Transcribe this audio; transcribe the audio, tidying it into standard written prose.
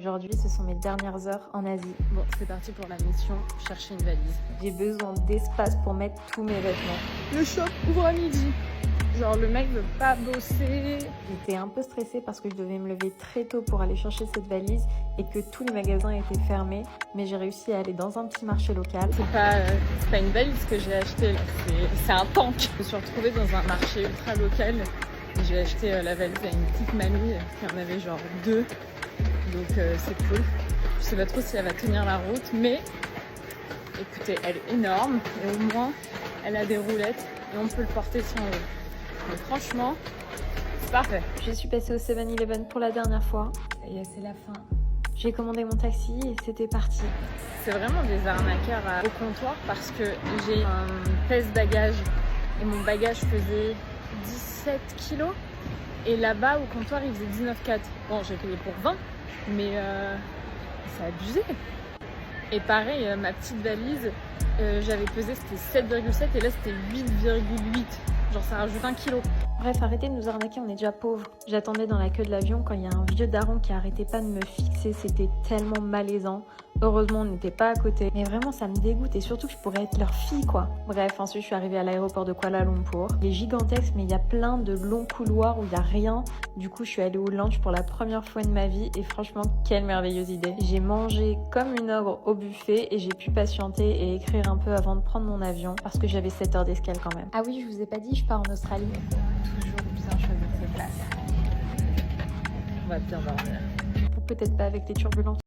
Aujourd'hui, ce sont mes dernières heures en Asie. Bon, c'est parti pour la mission, chercher une valise. J'ai besoin d'espace pour mettre tous mes vêtements. Le shop ouvre à midi. Genre le mec veut pas bosser. J'étais un peu stressée parce que je devais me lever très tôt pour aller chercher cette valise et que tous les magasins étaient fermés. Mais j'ai réussi à aller dans un petit marché local. C'est pas une valise que j'ai achetée là, c'est un tank. Je me suis retrouvée dans un marché ultra local. J'ai acheté la valise à une petite mamie qui en avait genre 2. Donc c'est cool. Je sais pas trop si elle va tenir la route, mais écoutez, elle est énorme et au moins elle a des roulettes et on peut le porter si on veut. Donc franchement, c'est parfait. Je suis passée au 7-Eleven pour la dernière fois. Et c'est la fin. J'ai commandé mon taxi et c'était parti. C'est vraiment des arnaqueurs au comptoir parce que j'ai un pèse-bagages et mon bagage faisait 17 kilos. Et là-bas, au comptoir, il faisait 19,4. Bon, j'ai payé pour 20, mais c'est abusé. Et pareil, ma petite valise, j'avais pesé, c'était 7,7 et là, c'était 8,8. Genre, ça rajoute 1 kilo. Bref, arrêtez de nous arnaquer, on est déjà pauvres. J'attendais dans la queue de l'avion quand il y a un vieux daron qui arrêtait pas de me fixer, c'était tellement malaisant. Heureusement, on n'était pas à côté. Mais vraiment, ça me dégoûte et surtout que je pourrais être leur fille, quoi. Bref, ensuite, je suis arrivée à l'aéroport de Kuala Lumpur. Il est gigantesque, mais il y a plein de longs couloirs où il y a rien. Du coup, je suis allée au lunch pour la première fois de ma vie et franchement, quelle merveilleuse idée. J'ai mangé comme une ogre au buffet et j'ai pu patienter et écrire un peu avant de prendre mon avion parce que j'avais 7 heures d'escale quand même. Ah oui, je vous ai pas dit, je pars en Australie. Toujours bien choisir ses places. On va bien dormir. Peut-être pas avec les turbulences.